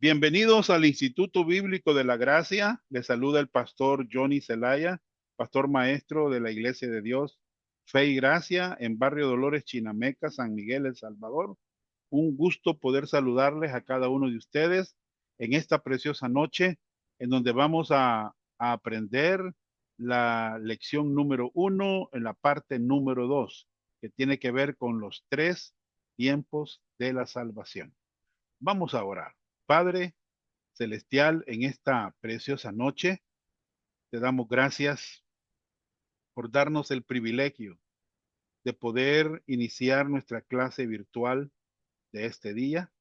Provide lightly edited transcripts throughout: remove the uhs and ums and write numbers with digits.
Bienvenidos al Instituto Bíblico de la Gracia. Les saluda el pastor Johnny Zelaya, pastor maestro de la Iglesia de Dios, Fe y Gracia en Barrio Dolores, Chinameca, San Miguel, El Salvador. Un gusto poder saludarles a cada uno de ustedes en esta preciosa noche en donde vamos a aprender la lección número 1 en la parte número 2, que tiene que ver con los tres tiempos de la salvación. Vamos a orar. Padre Celestial, en esta preciosa noche, te damos gracias por darnos el privilegio de poder iniciar nuestra clase virtual de este día.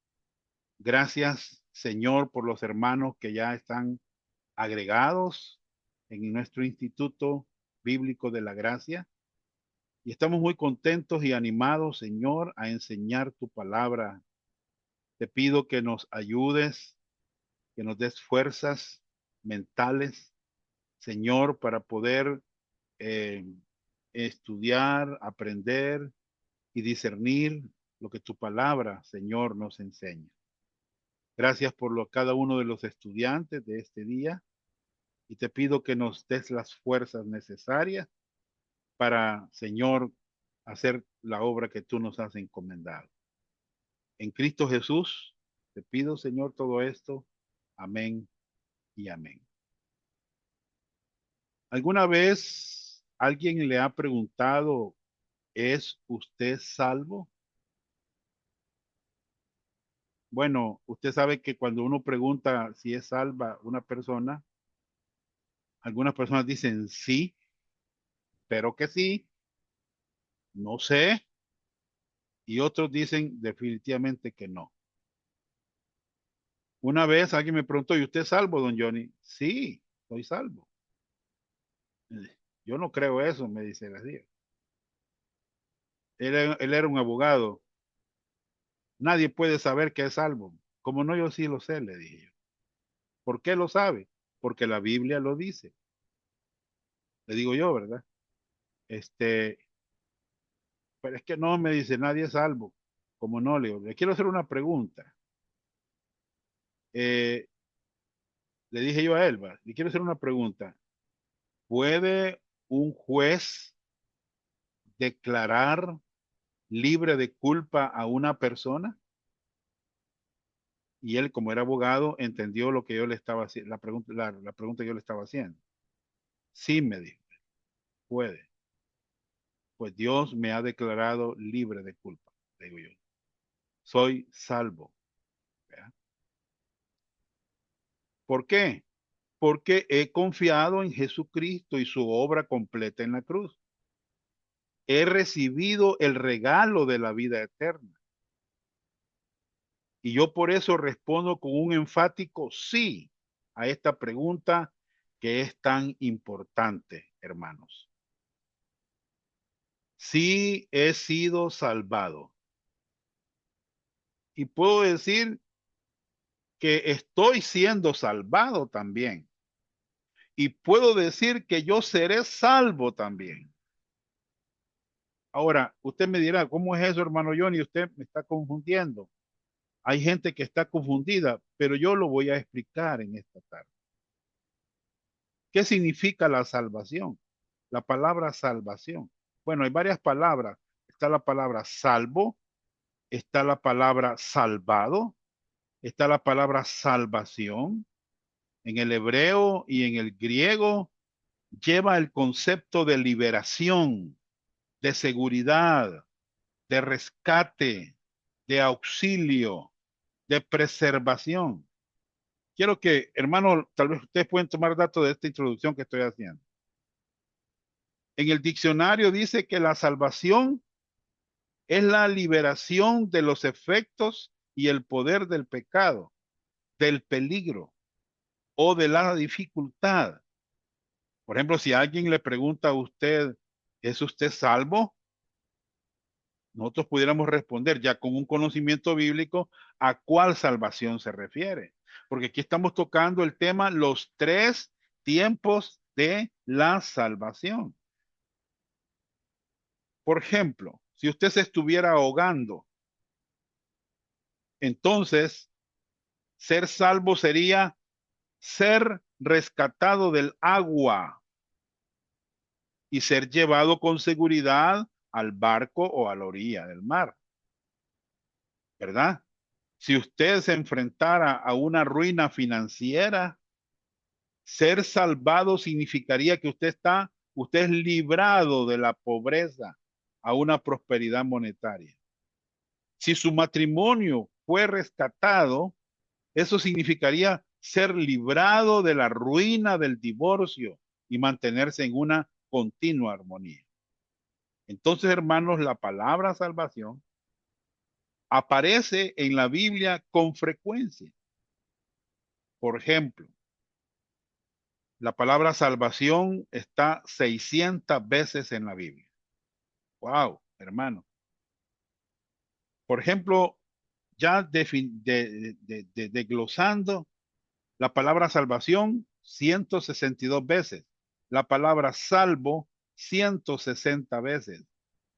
Gracias, Señor, por los hermanos que ya están agregados en nuestro Instituto Bíblico de la Gracia. Y estamos muy contentos y animados, Señor, a enseñar tu palabra. Te pido que nos ayudes, que nos des fuerzas mentales, Señor, para poder eh, estudiar, aprender y discernir lo que tu palabra, Señor, nos enseña. Gracias por cada uno de los estudiantes de este día y te pido que nos des las fuerzas necesarias para, Señor, hacer la obra que tú nos has encomendado. En Cristo Jesús, te pido, Señor, todo esto. Amén y amén. ¿Alguna vez alguien le ha preguntado, ¿es usted salvo? Bueno, usted sabe que cuando uno pregunta si es salva una persona, algunas personas dicen sí, pero que sí, no sé, y otros dicen definitivamente que no. Una vez alguien me preguntó, ¿y usted es salvo, don Johnny? Sí, soy salvo. Yo no creo eso, me dice la tía. Él era un abogado. Nadie puede saber que es salvo. Como no, yo sí lo sé, le dije yo. ¿Por qué lo sabe? Porque la Biblia lo dice. Le digo yo, ¿verdad? Este, pero es que no, me dice, nadie es salvo. Como no, le digo, le quiero hacer una pregunta. Eh, Le dije yo a él, va, le quiero hacer una pregunta. ¿Puede un juez declarar libre de culpa a una persona? Y él, como era abogado, entendió lo que yo le estaba haciendo, la pregunta que yo le estaba haciendo. Sí, me dijo, puede. Pues Dios me ha declarado libre de culpa, le digo yo. Soy salvo. ¿Verdad? ¿Por qué? Porque he confiado en Jesucristo y su obra completa en la cruz. He recibido el regalo de la vida eterna. Y yo por eso respondo con un enfático sí a esta pregunta que es tan importante, hermanos. Sí he sido salvado. Y puedo decir que estoy siendo salvado también. Y puedo decir que yo seré salvo también. Ahora, usted me dirá, ¿cómo es eso, hermano Johnny? Usted me está confundiendo. Hay gente que está confundida, pero yo lo voy a explicar en esta tarde. ¿Qué significa la salvación? La palabra salvación. Bueno, hay varias palabras. Está la palabra salvo, está la palabra salvado, está la palabra salvación. En el hebreo y en el griego lleva el concepto de liberación, de seguridad, de rescate, de auxilio, de preservación. Quiero que, hermano, tal vez ustedes pueden tomar datos de esta introducción que estoy haciendo. En el diccionario dice que la salvación es la liberación de los efectos y el poder del pecado, del peligro o de la dificultad. Por ejemplo, si alguien le pregunta a usted, ¿es usted salvo? Nosotros pudiéramos responder ya con un conocimiento bíblico a cuál salvación se refiere. Porque aquí estamos tocando el tema los tres tiempos de la salvación. Por ejemplo, si usted se estuviera ahogando, entonces Ser salvo sería ser rescatado del agua y ser llevado con seguridad al barco o a la orilla del mar, ¿verdad? Si usted se enfrentara a una ruina financiera, ser salvado significaría que usted es librado de la pobreza a una prosperidad monetaria. Si su matrimonio fue rescatado, eso significaría ser librado de la ruina del divorcio y mantenerse en una continua armonía. Entonces, hermanos, la palabra salvación aparece en la Biblia con frecuencia. Por ejemplo, la palabra salvación está 600 veces en la Biblia. Wow, hermano. Por ejemplo, ya desglosando la palabra salvación 162 veces, la palabra salvo 160 veces,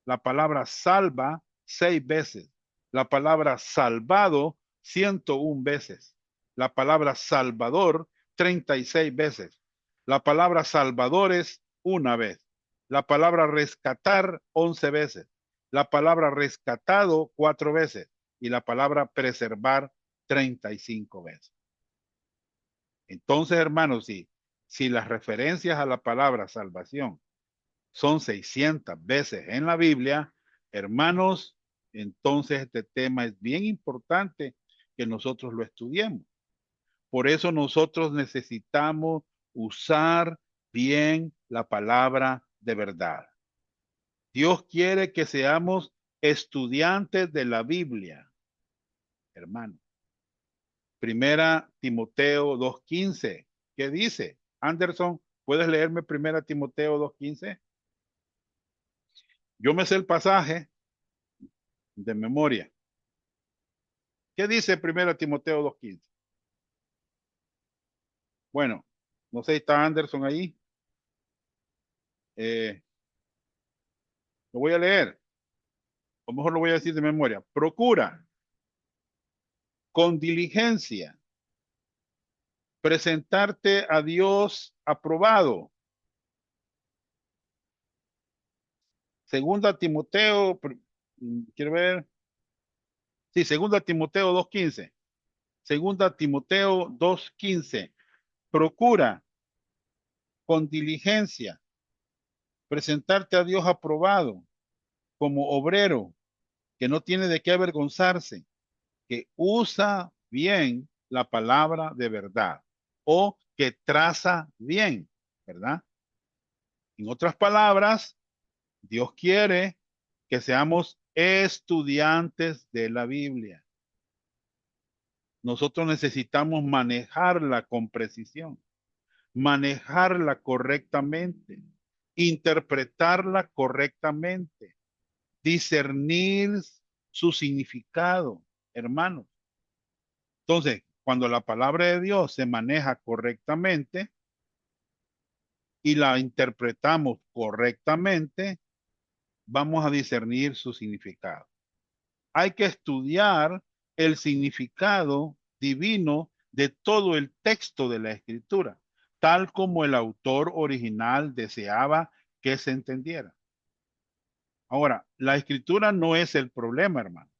la palabra salva 6 veces, la palabra salvado 101 veces, la palabra salvador 36 veces, la palabra salvadores una vez, la palabra rescatar 11 veces, la palabra rescatado 4 veces y la palabra preservar 35 veces. Entonces, hermanos, si las referencias a la palabra salvación son 600 veces en la Biblia, hermanos, entonces este tema es bien importante que nosotros lo estudiemos. Por eso nosotros necesitamos usar bien la palabra de verdad. Dios quiere que seamos estudiantes de la Biblia, hermano. Primera Timoteo 2:15. ¿Qué dice? Anderson, ¿puedes leerme Primera Timoteo 2:15? Yo me sé el pasaje de memoria. ¿Qué dice Primera Timoteo 2:15? Bueno, no sé si está Anderson ahí. Eh, lo voy a leer. O mejor lo voy a decir de memoria. Procura con diligencia presentarte a Dios aprobado. Segunda Timoteo, quiero ver. Sí, segunda Timoteo 2:15. Segunda Timoteo 2:15. Procura con diligencia presentarte a Dios aprobado como obrero que no tiene de qué avergonzarse, que usa bien la palabra de verdad o que traza bien, ¿verdad? En otras palabras, Dios quiere que seamos estudiantes de la Biblia. Nosotros necesitamos manejarla con precisión, manejarla correctamente, interpretarla correctamente, discernir su significado, hermanos. Entonces, cuando la palabra de Dios se maneja correctamente y la interpretamos correctamente, vamos a discernir su significado. Hay que estudiar el significado divino de todo el texto de la Escritura, tal como el autor original deseaba que se entendiera. Ahora, la Escritura no es el problema, hermano.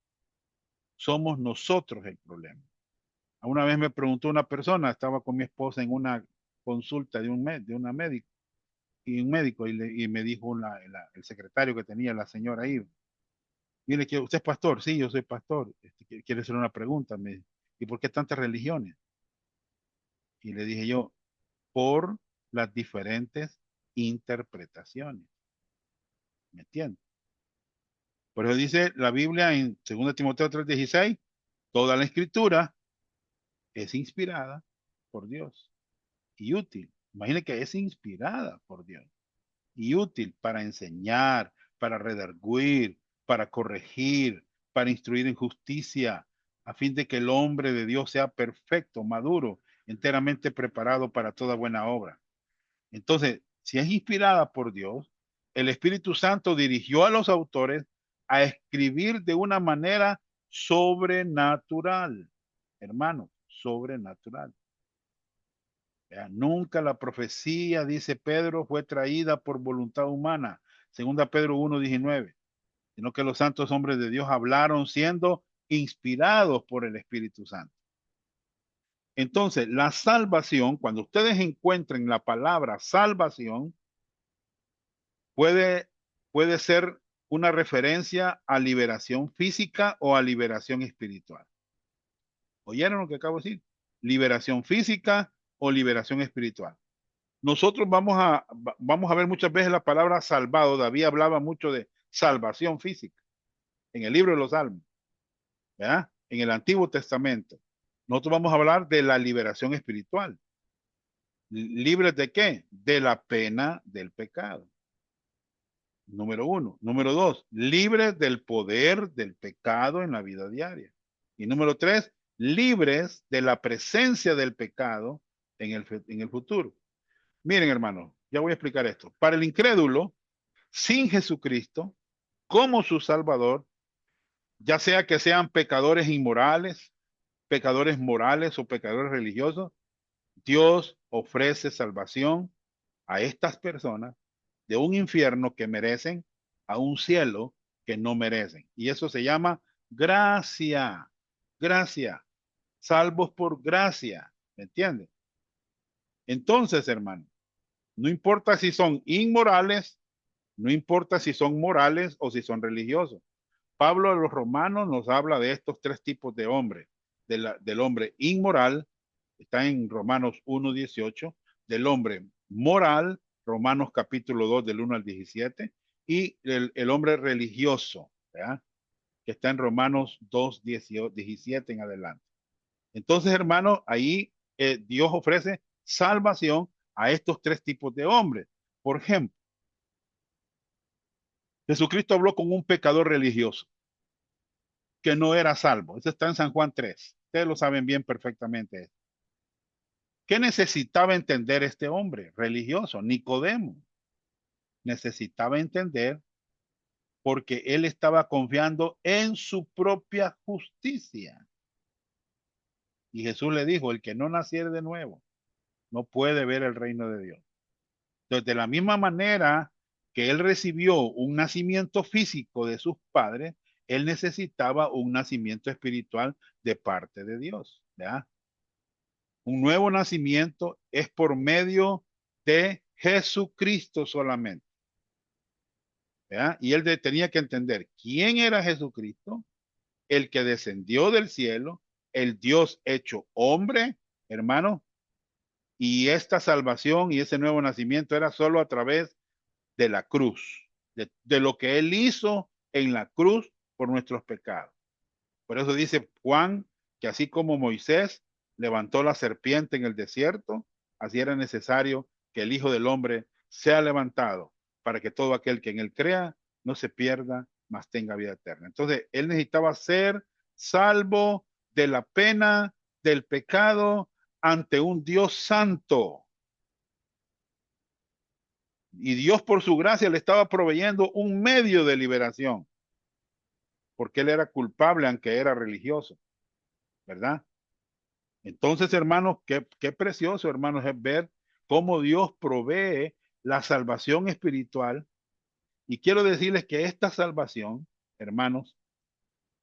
Somos nosotros el problema. Una vez me preguntó una persona, estaba con mi esposa en una consulta de una médico, y un médico, y me dijo el secretario que tenía la señora ahí, mire, que usted es pastor, sí, yo soy pastor, quiere hacer una pregunta, ¿y por qué tantas religiones? Y le dije yo, por las diferentes interpretaciones, ¿me entiende? Por eso dice la Biblia en 2 Timoteo 3:16, toda la escritura es inspirada por Dios y útil. Imagine que es inspirada por Dios y útil para enseñar, para redarguir, para corregir, para instruir en justicia, a fin de que el hombre de Dios sea perfecto, maduro, enteramente preparado para toda buena obra. Entonces, si es inspirada por Dios, el Espíritu Santo dirigió a los autores a escribir de una manera sobrenatural, hermano, sobrenatural. Nunca la profecía, dice Pedro, fue traída por voluntad humana, segunda Pedro 1:19, sino que los santos hombres de Dios hablaron siendo inspirados por el Espíritu Santo. Entonces, la salvación, cuando ustedes encuentren la palabra salvación, puede, puede ser una referencia a liberación física o a liberación espiritual. ¿Oyeron lo que acabo de decir? Liberación física o liberación espiritual. Nosotros vamos a ver muchas veces la palabra salvado. David hablaba mucho de salvación física en el libro de los Salmos, ¿verdad? En el Antiguo Testamento. Nosotros vamos a hablar de la liberación espiritual. ¿Libres de qué? De la pena del pecado. Número uno. Número dos, libres del poder del pecado en la vida diaria. Y número tres, libres de la presencia del pecado en el futuro. Miren, hermanos, ya voy a explicar esto. Para el incrédulo, sin Jesucristo como su Salvador, ya sea que sean pecadores inmorales, pecadores morales o pecadores religiosos, Dios ofrece salvación a estas personas de un infierno que merecen a un cielo que no merecen. Y eso se llama gracia, gracia, salvos por gracia, ¿me entiendes? Entonces, hermano, no importa si son inmorales, no importa si son morales o si son religiosos. Pablo a los romanos nos habla de estos tres tipos de hombres, del hombre inmoral, está en Romanos 1:18, del hombre moral, Romanos capítulo 2 del 1 al 17, y el hombre religioso, ¿verdad? Que está en Romanos 2:17 en adelante. Entonces, hermanos, ahí Dios ofrece salvación a estos tres tipos de hombres. Por ejemplo, Jesucristo habló con un pecador religioso que no era salvo. Eso está en San Juan 3. Ustedes lo saben bien perfectamente. ¿Qué necesitaba entender este hombre religioso? Nicodemo. Necesitaba entender porque él estaba confiando en su propia justicia. Y Jesús le dijo, el que no naciere de nuevo no puede ver el reino de Dios. Entonces, de la misma manera que él recibió un nacimiento físico de sus padres, él necesitaba un nacimiento espiritual de parte de Dios. ¿Ya? Un nuevo nacimiento es por medio de Jesucristo solamente. ¿Ya? Y él tenía que entender quién era Jesucristo, el que descendió del cielo, el Dios hecho hombre, hermano, y esta salvación y ese nuevo nacimiento era solo a través de la cruz, de lo que él hizo en la cruz por nuestros pecados. Por eso dice Juan que así como Moisés levantó la serpiente en el desierto, así era necesario que el Hijo del Hombre sea levantado para que todo aquel que en él crea no se pierda, mas tenga vida eterna. Entonces, él necesitaba ser salvo de la pena del pecado ante un Dios santo. Y Dios por su gracia le estaba proveyendo un medio de liberación, porque él era culpable aunque era religioso, ¿verdad? Entonces, hermanos, qué precioso, hermanos, es ver cómo Dios provee la salvación espiritual. Y quiero decirles que esta salvación, hermanos,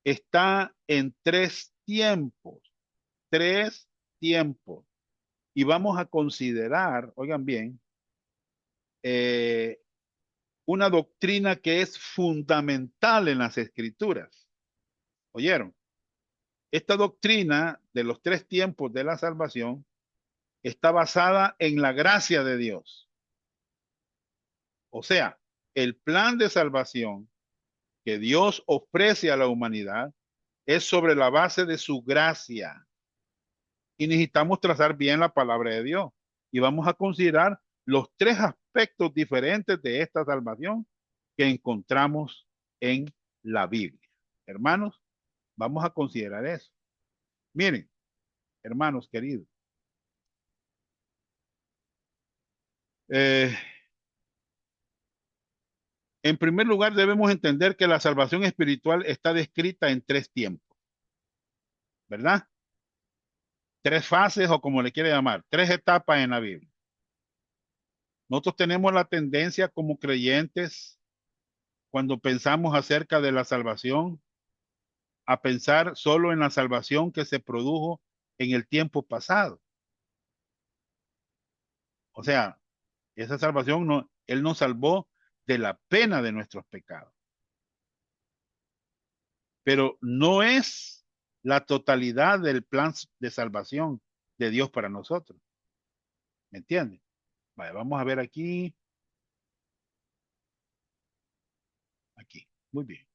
está en tres tiempos. Y vamos a considerar, oigan bien, eh, una doctrina que es fundamental en las escrituras. ¿Oyeron? Esta doctrina de los tres tiempos de la salvación está basada en la gracia de Dios. O sea, el plan de salvación que Dios ofrece a la humanidad es sobre la base de su gracia. Y necesitamos trazar bien la palabra de Dios. Y vamos a considerar los tres aspectos diferentes de esta salvación que encontramos en la Biblia. Hermanos, vamos a considerar eso. Miren, hermanos queridos, eh, en primer lugar debemos entender que la salvación espiritual está descrita en tres tiempos, ¿verdad? tres fases o como le quiere llamar, tres etapas en la Biblia. Nosotros tenemos la tendencia como creyentes, cuando pensamos acerca de la salvación, a pensar solo en la salvación que se produjo en el tiempo pasado. O sea, esa salvación no, Él nos salvó de la pena de nuestros pecados. Pero no es la totalidad del plan de salvación de Dios para nosotros. ¿Me entiendes? Vale, vamos a ver aquí. Aquí. Muy bien.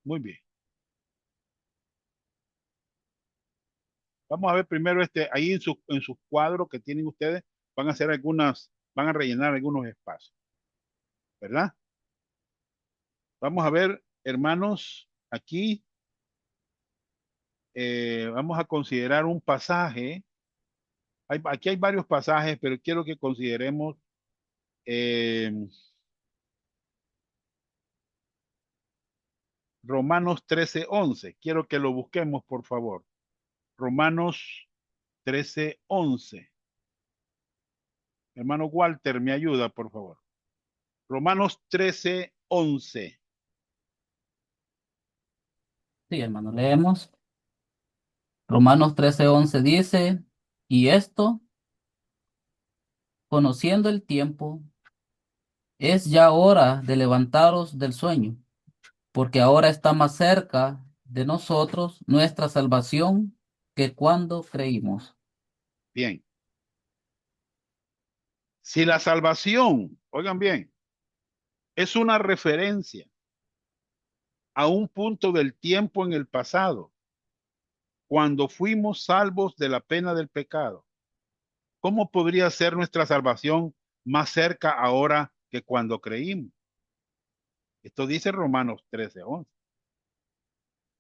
Muy bien. Vamos a ver primero ahí en sus cuadros que tienen ustedes, van a hacer van a rellenar algunos espacios, ¿verdad? Vamos a ver, hermanos, aquí vamos a considerar un pasaje. Aquí hay varios pasajes, pero quiero que consideremos eh, Romanos 13:11. Quiero que lo busquemos, por favor. Romanos 13:11. Hermano Walter, me ayuda, por favor. Romanos 13:11. Sí, hermano, leemos. Romanos 13:11 dice, y esto, conociendo el tiempo, es ya hora de levantaros del sueño, porque ahora está más cerca de nosotros nuestra salvación que cuando creímos. Bien. Si la salvación, oigan bien, es una referencia a un punto del tiempo en el pasado, cuando fuimos salvos de la pena del pecado, ¿cómo podría ser nuestra salvación más cerca ahora que cuando creímos? Esto dice Romanos 13:11.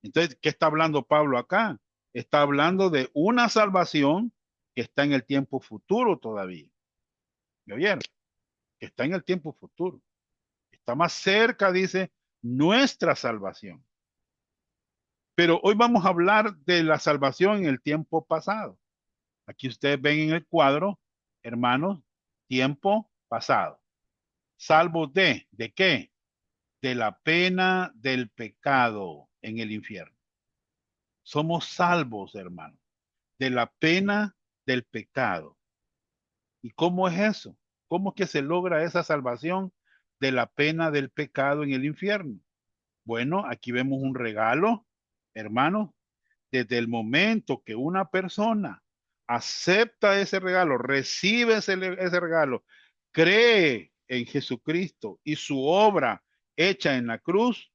Entonces, ¿qué está hablando Pablo acá? Está hablando de una salvación que está en el tiempo futuro todavía. ¿Me oyeron? Que está en el tiempo futuro. Está más cerca, dice, nuestra salvación. Pero hoy vamos a hablar de la salvación en el tiempo pasado. Aquí ustedes ven en el cuadro, hermanos, tiempo pasado. Salvo ¿de qué? De la pena del pecado en el infierno. Somos salvos, hermanos, de la pena del pecado. ¿Y cómo es eso? ¿Cómo es que se logra esa salvación de la pena del pecado en el infierno? Bueno, aquí vemos un regalo, hermanos. Desde el momento que una persona acepta ese regalo, recibe ese regalo, cree en Jesucristo y su obra hecha en la cruz,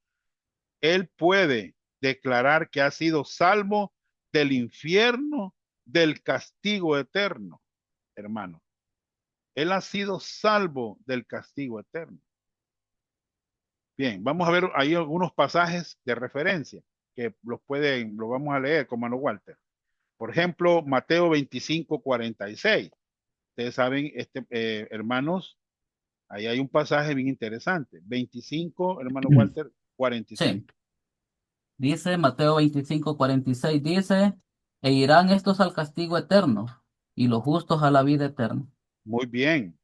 él puede declarar que ha sido salvo del infierno, del castigo eterno, hermano. Él ha sido salvo del castigo eterno. Bien, vamos a ver ahí algunos pasajes de referencia que lo vamos a leer con mano Walter. Por ejemplo, Mateo 25:46. Ustedes saben, hermanos, ahí hay un pasaje bien interesante. 25, hermano Walter, Sí, 45. dice Mateo 25:46, dice, e irán estos al castigo eterno y los justos a la vida eterna. Muy bien.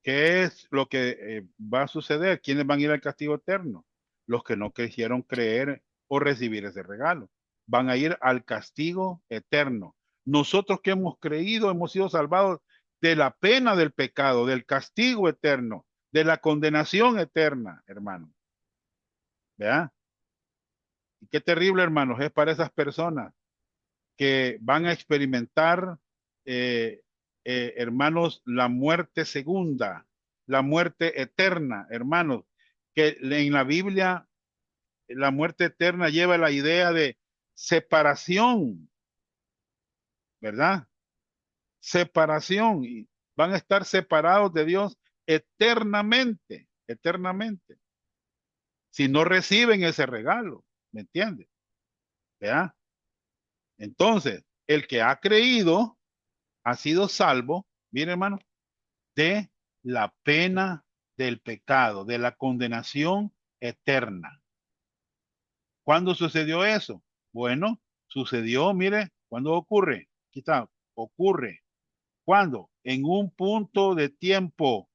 ¿Qué es lo que va a suceder? ¿Quiénes van a ir al castigo eterno? Los que no quisieron creer o recibir ese regalo. Van a ir al castigo eterno. Nosotros que hemos creído, hemos sido salvados de la pena del pecado, del castigo eterno, de la condenación eterna, hermano. ¿Verdad? Y qué terrible, hermanos, es para esas personas que van a experimentar, eh, hermanos, la muerte segunda, la muerte eterna, hermanos, que en la Biblia la muerte eterna lleva la idea de separación, ¿verdad? Separación, y van a estar separados de Dios eternamente, eternamente, si no reciben ese regalo, ¿me entiendes? ¿Verdad? Entonces, el que ha creído ha sido salvo, mire hermano, de la pena del pecado, de la condenación eterna. ¿Cuándo sucedió eso? Bueno, sucedió, mire, ¿cuándo ocurre? Aquí está, ocurre. ¿Cuándo? En un punto de tiempo,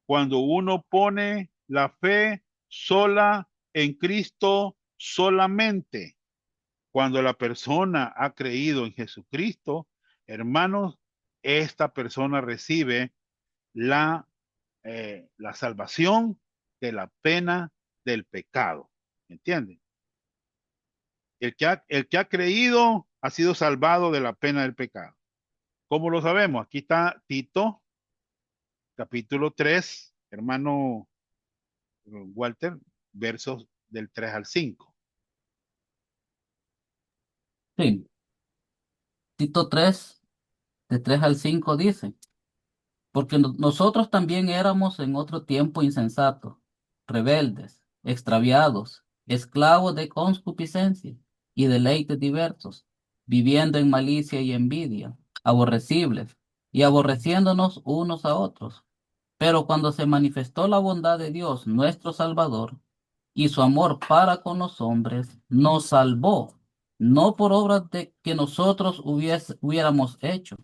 cuando uno pone la fe sola en Cristo solamente. Cuando la persona ha creído en Jesucristo, hermanos, esta persona recibe la, la salvación de la pena del pecado. ¿Entienden? El que ha creído ha sido salvado de la pena del pecado. ¿Cómo lo sabemos? Aquí está Tito, capítulo 3, hermano Walter, versos del 3 al 5. Sí, Tito 3 de 3 al 5 dice, porque nosotros también éramos en otro tiempo insensatos, rebeldes, extraviados, esclavos de concupiscencia y deleites diversos, viviendo en malicia y envidia, aborrecibles y aborreciéndonos unos a otros. Pero cuando se manifestó la bondad de Dios, nuestro Salvador, y su amor para con los hombres, nos salvó, no por obras de que nosotros hubiéramos hecho,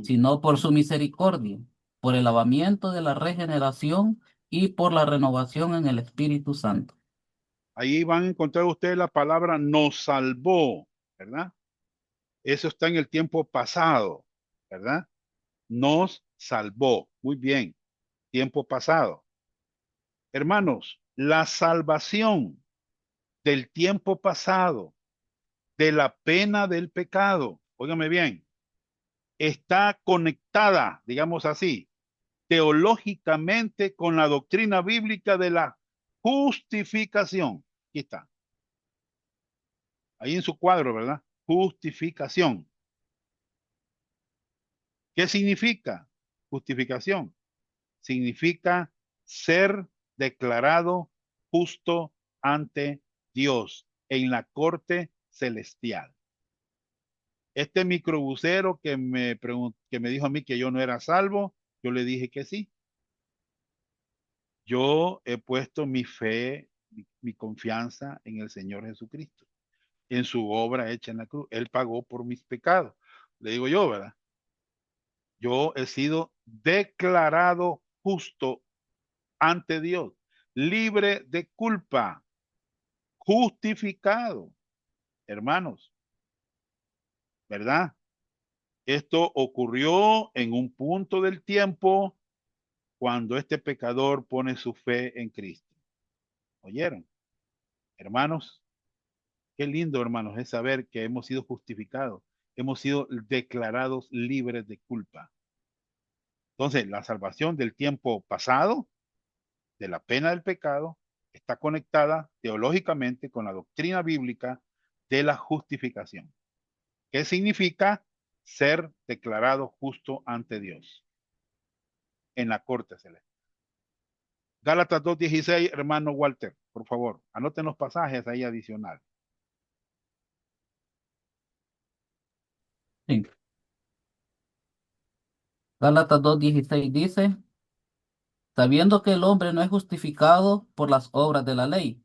sino por su misericordia, por el lavamiento de la regeneración y por la renovación en el Espíritu Santo. Ahí van a encontrar ustedes la palabra nos salvó, ¿verdad? Eso está en el tiempo pasado, ¿verdad? Nos salvó. Muy bien, tiempo pasado. Hermanos, la salvación del tiempo pasado, de la pena del pecado, óigame bien, está conectada, digamos así, teológicamente con la doctrina bíblica de la justificación. Aquí está, ahí en su cuadro, ¿verdad? Justificación. ¿Qué significa justificación? Significa ser declarado justo ante Dios en la corte celestial. Este microbusero que me dijo a mí que yo no era salvo, yo le dije que sí. Yo he puesto mi fe, mi confianza en el Señor Jesucristo, en su obra hecha en la cruz. Él pagó por mis pecados. Le digo yo, ¿verdad? Yo he sido declarado justo ante Dios, libre de culpa, justificado, hermanos, ¿verdad? Esto ocurrió en un punto del tiempo cuando este pecador pone su fe en Cristo. ¿Oyeron? Hermanos, qué lindo, hermanos, es saber que hemos sido justificados, hemos sido declarados libres de culpa. Entonces, la salvación del tiempo pasado, de la pena del pecado, está conectada teológicamente con la doctrina bíblica de la justificación. ¿Qué significa ser declarado justo ante Dios en la corte celeste? Gálatas 2:16, hermano Walter, por favor, anoten los pasajes ahí adicionales. Sí. Gálatas 2:16 dice, sabiendo que el hombre no es justificado por las obras de la ley,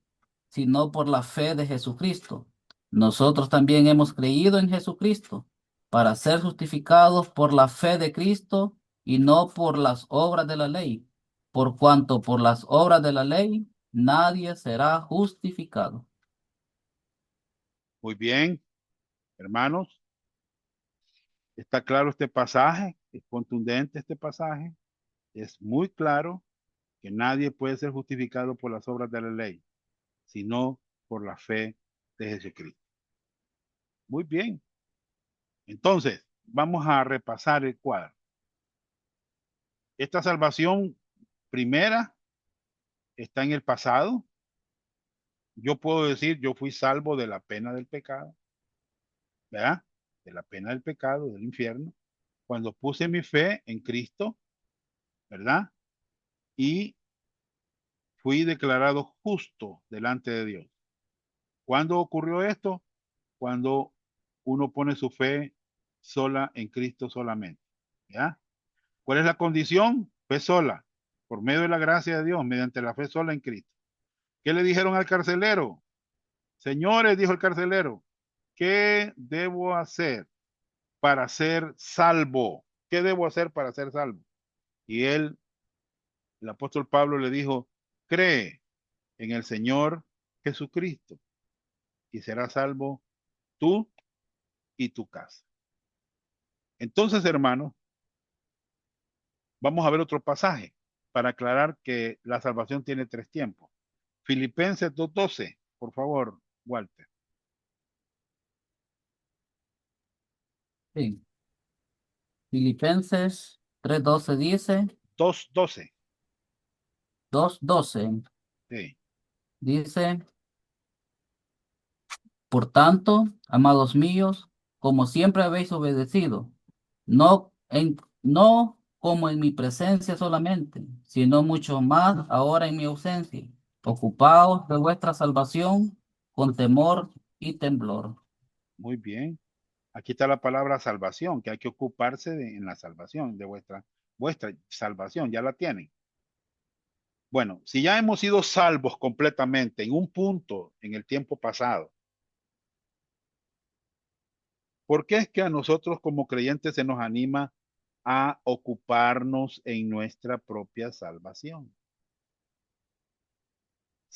sino por la fe de Jesucristo. Nosotros también hemos creído en Jesucristo para ser justificados por la fe de Cristo y no por las obras de la ley, por cuanto por las obras de la ley nadie será justificado. Muy bien, hermanos, está claro este pasaje, es contundente este pasaje, es muy claro que nadie puede ser justificado por las obras de la ley, sino por la fe de Jesucristo. Muy bien, entonces vamos a repasar el cuadro. Esta salvación primera está en el pasado. Yo puedo decir, yo fui salvo de la pena del pecado, ¿verdad? De la pena del pecado, del infierno, cuando puse mi fe en Cristo, ¿verdad? Y fui declarado justo delante de Dios. ¿Cuándo ocurrió esto? Cuando uno pone su fe sola en Cristo solamente, ¿ya? ¿Cuál es la condición? Fe sola, por medio de la gracia de Dios, mediante la fe sola en Cristo. ¿Qué le dijeron al carcelero? Señores, dijo el carcelero, ¿qué debo hacer para ser salvo? ¿Qué debo hacer para ser salvo? Y él, el apóstol Pablo le dijo, cree en el Señor Jesucristo y serás salvo tú y tu casa. Entonces, hermanos, vamos a ver otro pasaje para aclarar que la salvación tiene tres tiempos. Filipenses 2:12, por favor, Walter. Sí. Filipenses 3:12 dice, 2:12. 2:12 Sí, dice, por tanto, amados míos, como siempre habéis obedecido, no como en mi presencia solamente, sino mucho más ahora en mi ausencia. Ocupaos de vuestra salvación con temor y temblor. muy bien. Aquí está la palabra salvación, que hay que ocuparse en la salvación, de vuestra salvación, ya la tienen. Bueno, si ya hemos sido salvos completamente en un punto en el tiempo pasado, ¿por qué es que a nosotros como creyentes se nos anima a ocuparnos en nuestra propia salvación?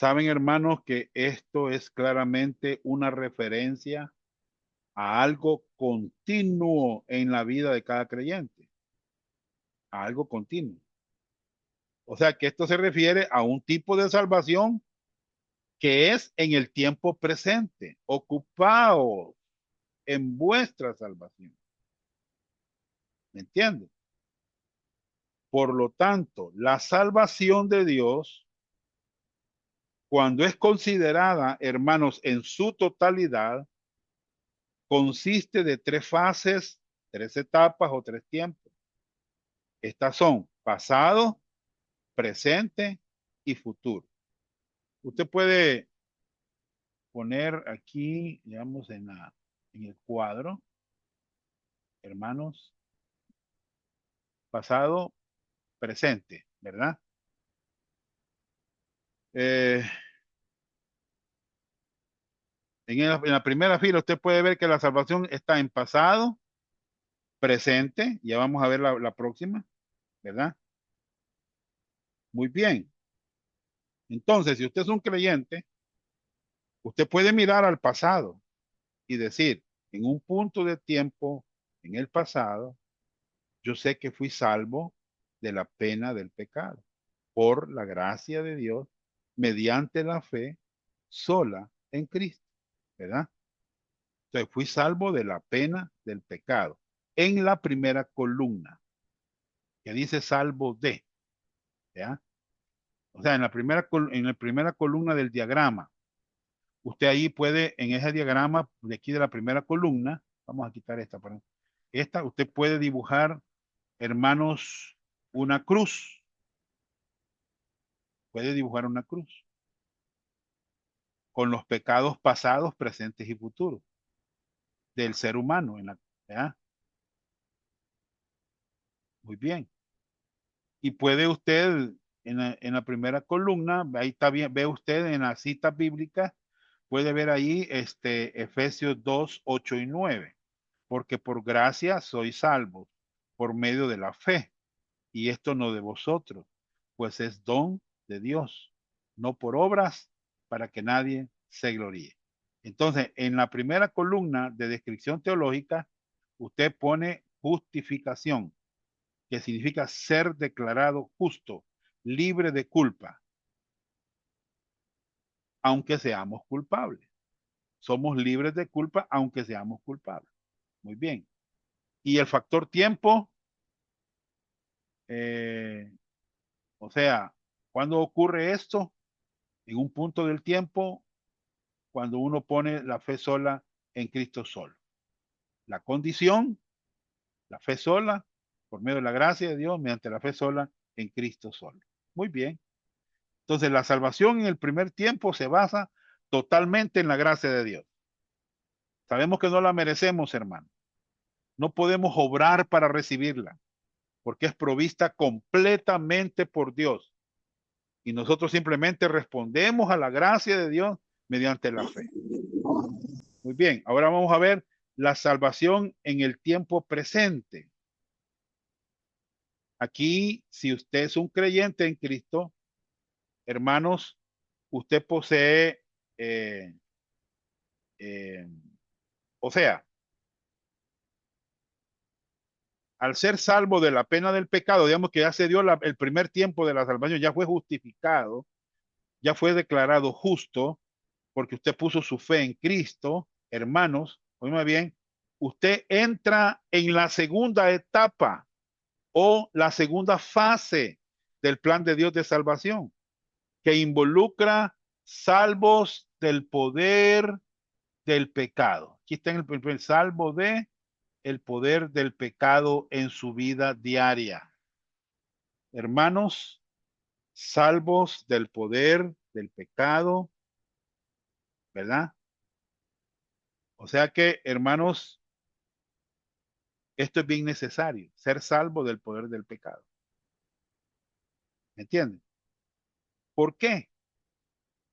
Saben, hermanos, que esto es claramente una referencia a algo continuo en la vida de cada creyente, a algo continuo. O sea, que esto se refiere a un tipo de salvación que es en el tiempo presente. Ocupaos en vuestra salvación. ¿Me entiendes? Por lo tanto, la salvación de Dios, cuando es considerada, hermanos, en su totalidad, consiste de tres fases, tres etapas o tres tiempos. Estas son pasado, presente y futuro. Usted puede poner aquí, digamos, en el cuadro, hermanos, pasado, presente, ¿verdad? Eh, en la primera fila usted puede ver que la salvación está en pasado, presente, ya vamos a ver la próxima, ¿verdad? Muy bien. Entonces, si usted es un creyente, usted puede mirar al pasado y decir, en un punto de tiempo, en el pasado, yo sé que fui salvo de la pena del pecado por la gracia de Dios mediante la fe sola en Cristo, ¿verdad? Entonces fui salvo de la pena del pecado en la primera columna que dice salvo de, ¿ya? O sea, en la primera columna del diagrama, usted ahí puede, en ese diagrama de aquí de la primera columna, vamos a quitar esta, esta, usted puede dibujar, hermanos, una cruz, puede dibujar una cruz con los pecados pasados, presentes y futuros del ser humano. ¿Ya? Muy bien. Y puede usted, en la primera columna, ahí está bien, ve usted en la cita bíblica, puede ver ahí Efesios 2:8 y 9, porque por gracia sois salvos por medio de la fe, y esto no de vosotros, pues es don de Dios, no por obras, para que nadie se gloríe. Entonces, en la primera columna de descripción teológica, usted pone justificación, que significa ser declarado justo, libre de culpa, aunque seamos culpables. Somos libres de culpa, aunque seamos culpables. Muy bien. Y el factor tiempo, eh, o sea, ¿cuándo ocurre esto? En un punto del tiempo, cuando uno pone la fe sola en Cristo solo. La condición, la fe sola, por medio de la gracia de Dios, mediante la fe sola en Cristo solo. Muy bien. Entonces, la salvación en el primer tiempo se basa totalmente en la gracia de Dios. Sabemos que no la merecemos, hermano. No podemos obrar para recibirla, porque es provista completamente por Dios Y nosotros simplemente respondemos a la gracia de Dios mediante la fe. Muy bien, ahora vamos a ver la salvación en el tiempo presente. Aquí, si usted es un creyente en Cristo, hermanos, usted posee, eh, eh, o sea, al ser salvo de la pena del pecado, digamos que ya se dio el primer tiempo de la salvación, ya fue justificado, ya fue declarado justo, porque usted puso su fe en Cristo, hermanos, oígame bien, usted entra en la segunda etapa o la segunda fase del plan de Dios de salvación, que involucra salvos del poder del pecado. Aquí está en el primer salvo de el poder del pecado en su vida diaria. Hermanos, salvos del poder del pecado, ¿verdad? O sea que, hermanos, esto es bien necesario, ser salvo del poder del pecado. ¿Me entienden? ¿Por qué?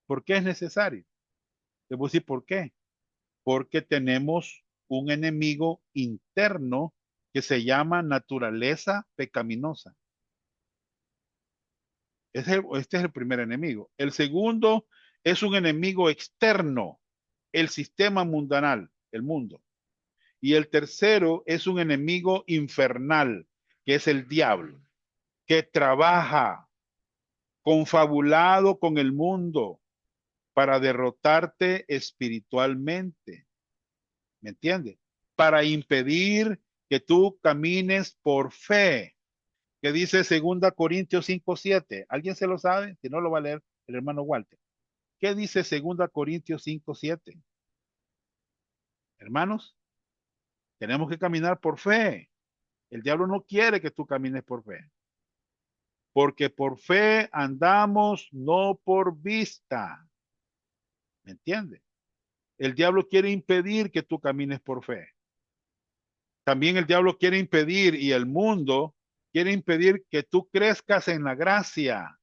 ¿Por qué es necesario? Les voy a decir por qué. Porque tenemos un enemigo interno que se llama naturaleza pecaminosa. Este es el primer enemigo. El segundo es un enemigo externo, el sistema mundanal, el mundo. Y el tercero es un enemigo infernal, que es el diablo, que trabaja confabulado con el mundo para derrotarte espiritualmente. ¿Me entiendes? Para impedir que tú camines por fe. Que dice 2 Corintios 5:7. ¿Alguien se lo sabe? Si no, lo va a leer el hermano Walter. ¿Qué dice 2 Corintios 5:7? Hermanos, tenemos que caminar por fe. El diablo no quiere que tú camines por fe. Porque por fe andamos, no por vista. ¿Me entiendes? El diablo quiere impedir que tú camines por fe. También el diablo quiere impedir y el mundo quiere impedir que tú crezcas en la gracia.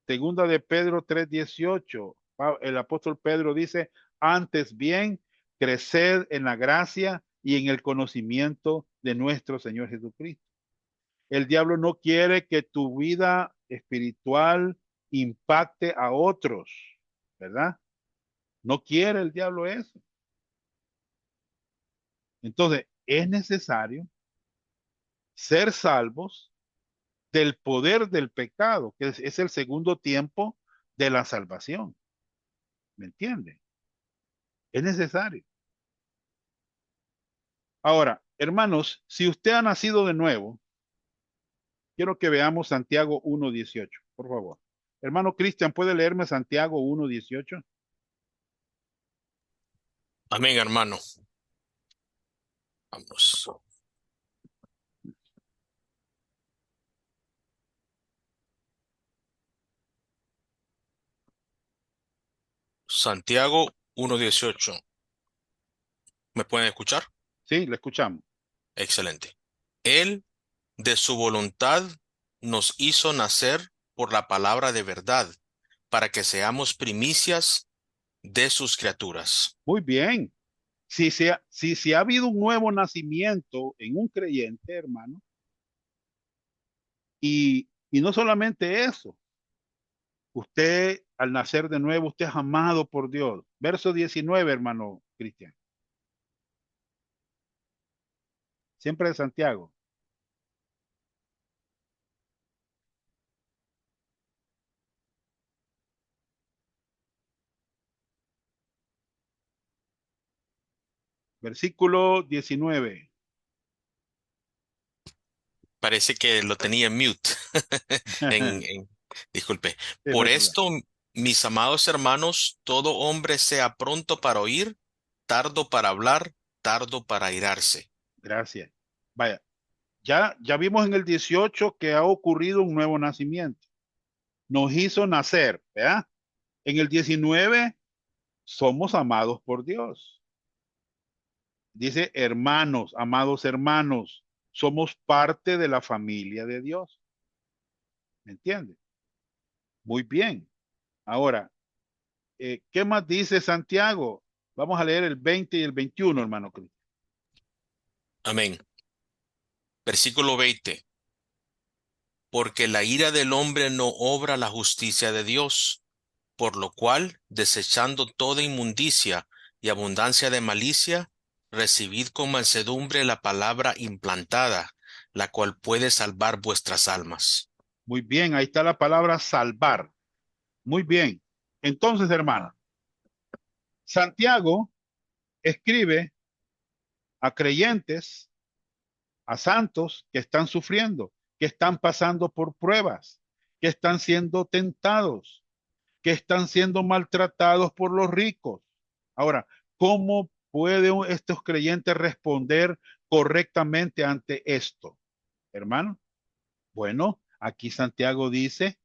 Segunda de Pedro 3:18. El apóstol Pedro dice, antes bien, creced en la gracia y en el conocimiento de nuestro Señor Jesucristo. El diablo no quiere que tu vida espiritual impacte a otros, ¿verdad? No quiere el diablo eso. Entonces, es necesario ser salvos del poder del pecado, que es el segundo tiempo de la salvación. ¿Me entiende? Es necesario. Ahora, hermanos, si usted ha nacido de nuevo, quiero que veamos Santiago 1:18, por favor. Hermano Cristian, ¿puede leerme Santiago 1:18? Amén, hermano. Vamos. Santiago 1:18. ¿Me pueden escuchar? Sí, le escuchamos. Excelente. Él, de su voluntad, nos hizo nacer por la palabra de verdad, para que seamos primicias de sus criaturas. Muy bien. Si ha habido un nuevo nacimiento en un creyente, hermano, y no solamente eso, usted al nacer de nuevo, usted es amado por Dios. Verso 19, hermano Cristian. Siempre de Santiago. Versículo 19. Parece que lo tenía en mute. Disculpe. Sí, no Por hay problema. esto, mis amados hermanos, todo hombre sea pronto para oír, tardo para hablar, tardo para airarse. Gracias. Vaya, ya vimos en el 18 que ha ocurrido un nuevo nacimiento. Nos hizo nacer, ¿verdad? En el 19 somos amados por Dios. Dice hermanos, amados hermanos, somos parte de la familia de Dios. ¿Me entiende? Muy bien. Ahora, ¿qué más dice Santiago? Vamos a leer el 20 y el 21, hermano Cristo. Amén. Versículo 20. Porque la ira del hombre no obra la justicia de Dios, por lo cual, desechando toda inmundicia y abundancia de malicia, recibid con mansedumbre la palabra implantada, la cual puede salvar vuestras almas. Muy bien, ahí está la palabra salvar. Muy bien. Entonces, hermano, Santiago escribe a creyentes, a santos que están sufriendo, que están pasando por pruebas, que están siendo tentados, que están siendo maltratados por los ricos. Ahora, ¿cómo pueden estos creyentes responder correctamente ante esto, hermano? Bueno, aquí Santiago dice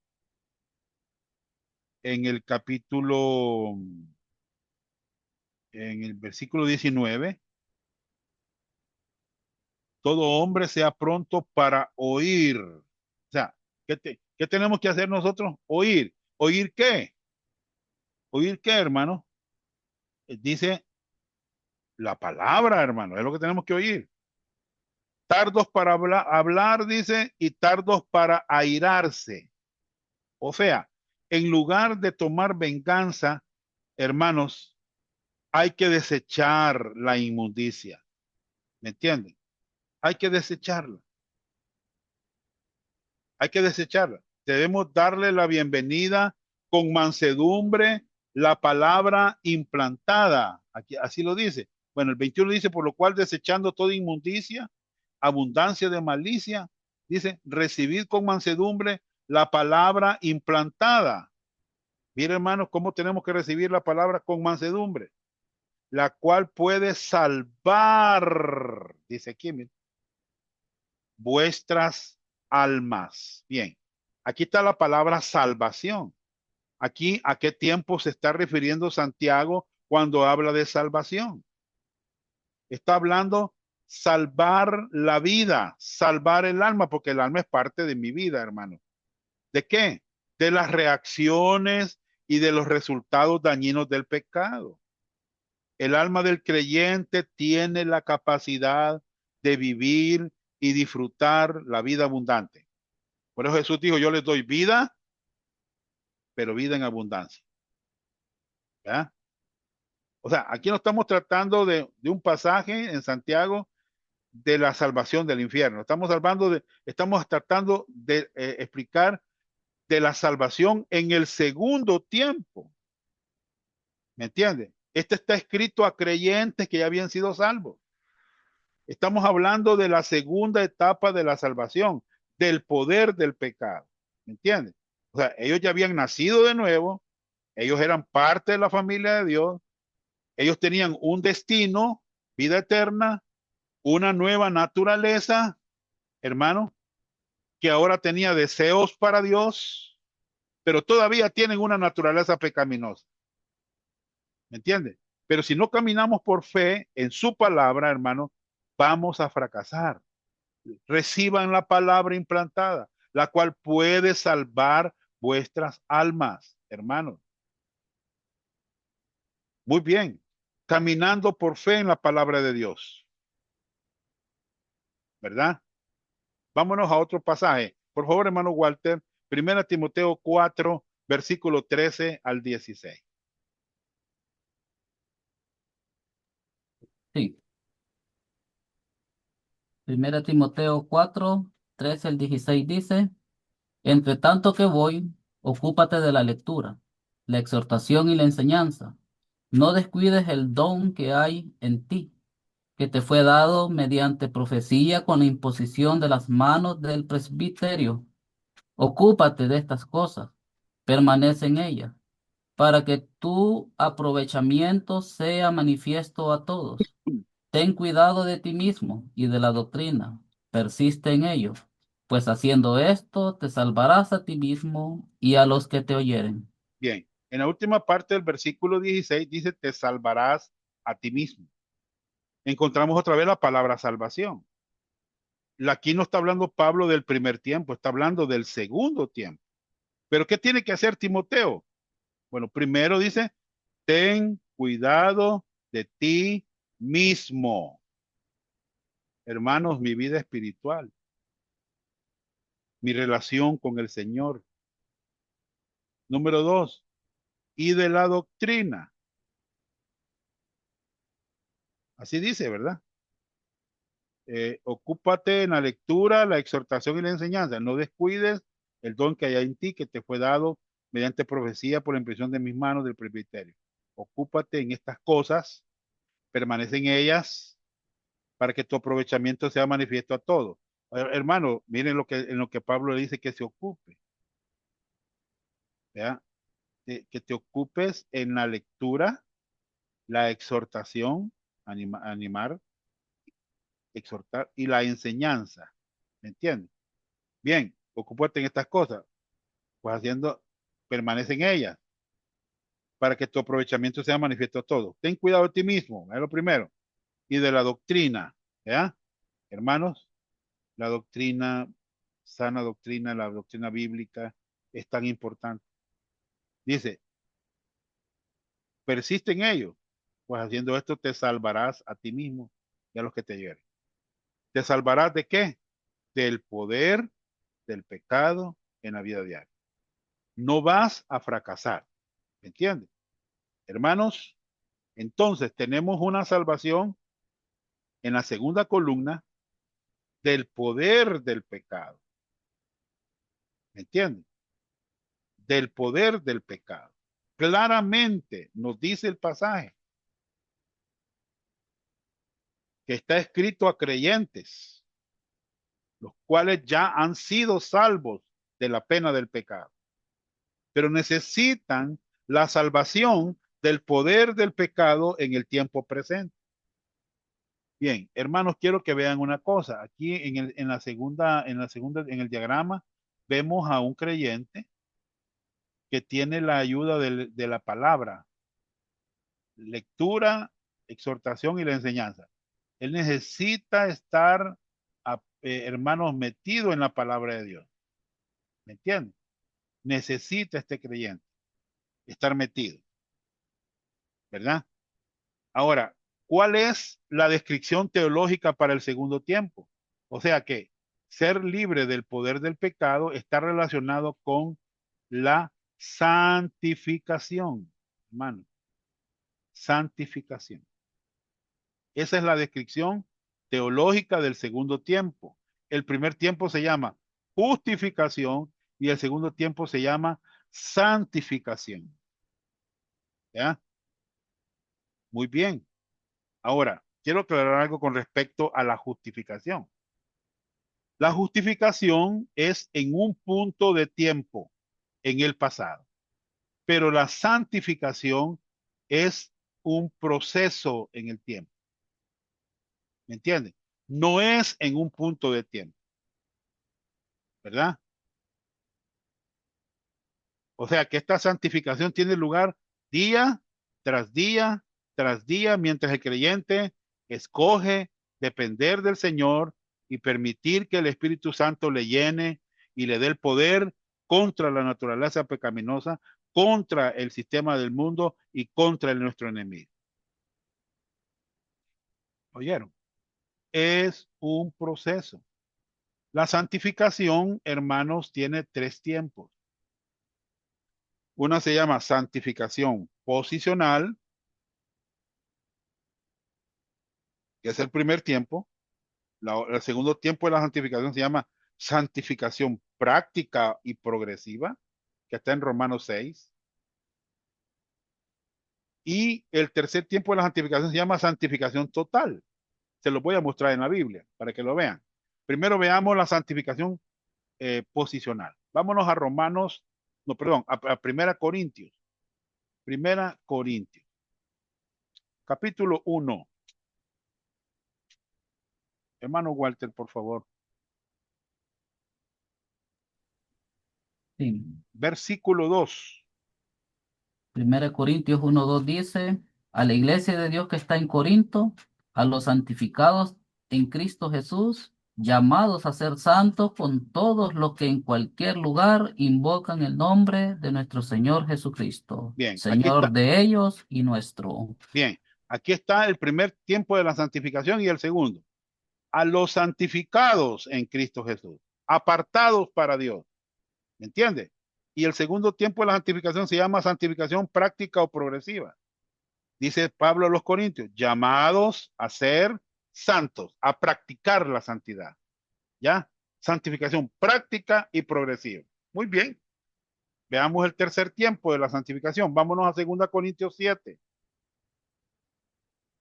en el capítulo, en el versículo 19, todo hombre sea pronto para oír. O sea, ¿qué tenemos que hacer nosotros? Oír. ¿Oír qué? ¿Oír qué, hermano? Dice la palabra, hermano, es lo que tenemos que oír. Tardos para hablar, dice, y tardos para airarse. O sea, en lugar de tomar venganza, hermanos, hay que desechar la inmundicia. ¿Me entienden? Hay que desecharla. Hay que desecharla. Debemos darle la bienvenida con mansedumbre, la palabra implantada. Aquí, así lo dice. Bueno, el 21 dice, por lo cual desechando toda inmundicia, abundancia de malicia, dice, recibid con mansedumbre la palabra implantada. Mira, hermanos, cómo tenemos que recibir la palabra con mansedumbre, la cual puede salvar, dice aquí, mira, vuestras almas. Bien, aquí está la palabra salvación. Aquí, ¿a qué tiempo se está refiriendo Santiago cuando habla de salvación? Está hablando salvar la vida, salvar el alma, porque el alma es parte de mi vida, hermano. ¿De qué? De las reacciones y de los resultados dañinos del pecado. El alma del creyente tiene la capacidad de vivir y disfrutar la vida abundante. Por eso Jesús dijo, yo les doy vida, pero vida en abundancia. ¿Ya? O sea, aquí no estamos tratando de un pasaje en Santiago de la salvación del infierno. Estamos tratando de explicar de la salvación en el segundo tiempo. ¿Me entiende? Este está escrito a creyentes que ya habían sido salvos. Estamos hablando de la segunda etapa de la salvación, del poder del pecado. ¿Me entiende? O sea, ellos ya habían nacido de nuevo, ellos eran parte de la familia de Dios, ellos tenían un destino, vida eterna, una nueva naturaleza, hermano, que ahora tenía deseos para Dios, pero todavía tienen una naturaleza pecaminosa. ¿Me entiende? Pero si no caminamos por fe en su palabra, hermano, vamos a fracasar. Reciban la palabra implantada, la cual puede salvar vuestras almas, hermanos. Muy bien. Caminando por fe en la palabra de Dios. ¿Verdad? Vámonos a otro pasaje. Por favor, hermano Walter, 1 Timoteo 4, versículo 13 al 16. Sí. 1 Timoteo 4, 13 al 16 dice, entre tanto que voy, ocúpate de la lectura, la exhortación y la enseñanza. No descuides el don que hay en ti, que te fue dado mediante profecía con la imposición de las manos del presbiterio. Ocúpate de estas cosas, permanece en ellas, para que tu aprovechamiento sea manifiesto a todos. Ten cuidado de ti mismo y de la doctrina, persiste en ello, pues haciendo esto te salvarás a ti mismo y a los que te oyeren. Bien, en la última parte del versículo 16 dice, te salvarás a ti mismo. Encontramos otra vez la palabra salvación. Aquí no está hablando Pablo del primer tiempo, está hablando del segundo tiempo. Pero ¿qué tiene que hacer Timoteo? Bueno, primero dice, ten cuidado de ti mismo. Hermanos, mi vida espiritual, mi relación con el Señor. Número 2, y de la doctrina. Así dice, ¿verdad? Ocúpate en la lectura, la exhortación y la enseñanza. No descuides el don que hay en ti, que te fue dado mediante profecía por la impresión de mis manos del presbiterio. Ocúpate en estas cosas, permanece en ellas, para que tu aprovechamiento sea manifiesto a todos. Hermano, miren en lo que Pablo le dice que se ocupe. ¿Ya? Que te ocupes en la lectura, la exhortación, animar, exhortar y la enseñanza. ¿Me entiendes? Bien, ocúpate en estas cosas, pues haciendo, permanece en ellas, para que tu aprovechamiento sea manifiesto a todos. Ten cuidado de ti mismo, es lo primero. Y de la doctrina, ¿ya? Hermanos, la doctrina, sana doctrina, la doctrina bíblica es tan importante. Dice, persiste en ello, pues haciendo esto te salvarás a ti mismo y a los que te hieren. ¿Te salvarás de qué? Del poder del pecado en la vida diaria. No vas a fracasar, ¿me entiendes? Hermanos, entonces tenemos una salvación en la segunda columna del poder del pecado, ¿me entiendes? Del poder del pecado. Claramente nos dice el pasaje que está escrito a creyentes, los cuales ya han sido salvos de la pena del pecado, pero necesitan la salvación del poder del pecado en el tiempo presente. Bien, hermanos, quiero que vean una cosa. Aquí en la segunda, en el diagrama, vemos a un creyente que tiene la ayuda de la palabra, lectura, exhortación y la enseñanza. Él necesita estar, hermanos, metido en la palabra de Dios. ¿Me entienden? Necesita este creyente estar metido, ¿verdad? Ahora, ¿cuál es la descripción teológica para el segundo tiempo? O sea que ser libre del poder del pecado está relacionado con la santificación, hermano. Santificación. Esa es la descripción teológica del segundo tiempo. El primer tiempo se llama justificación y el segundo tiempo se llama santificación. ¿Ya? Muy bien. Ahora, quiero aclarar algo con respecto a la justificación. La justificación es en un punto de tiempo, en el pasado, pero la santificación es un proceso en el tiempo. ¿Me entienden? No es en un punto de tiempo, ¿verdad? O sea que esta santificación tiene lugar día tras día tras día, mientras el creyente escoge depender del Señor y permitir que el Espíritu Santo le llene y le dé el poder contra la naturaleza pecaminosa, contra el sistema del mundo y contra nuestro enemigo. ¿Oyeron? Es un proceso. La santificación, hermanos, tiene tres tiempos. Una se llama santificación posicional, que es el primer tiempo. El segundo tiempo de la santificación se llama santificación práctica y progresiva, que está en Romanos 6. Y el tercer tiempo de la santificación se llama santificación total. Se lo voy a mostrar en la Biblia para que lo vean. Primero veamos la santificación posicional. Vámonos a Romanos, no, perdón, a Primera Corintios. Primera Corintios. Capítulo 1. Hermano Walter, por favor. Sí. Versículo 2. 1 Corintios 1:2 dice, a la iglesia de Dios que está en Corinto, a los santificados en Cristo Jesús llamados a ser santos con todos los que en cualquier lugar invocan el nombre de nuestro Señor Jesucristo, Bien, aquí Señor está. de ellos y nuestro. Bien, aquí está el primer tiempo de la santificación y el segundo. A los santificados en Cristo Jesús, apartados para Dios. ¿Me entiende? Y el segundo tiempo de la santificación se llama santificación práctica o progresiva. Dice Pablo a los Corintios, llamados a ser santos, a practicar la santidad. ¿Ya? Santificación práctica y progresiva. Muy bien. Veamos el tercer tiempo de la santificación. Vámonos a 2 Corintios 7.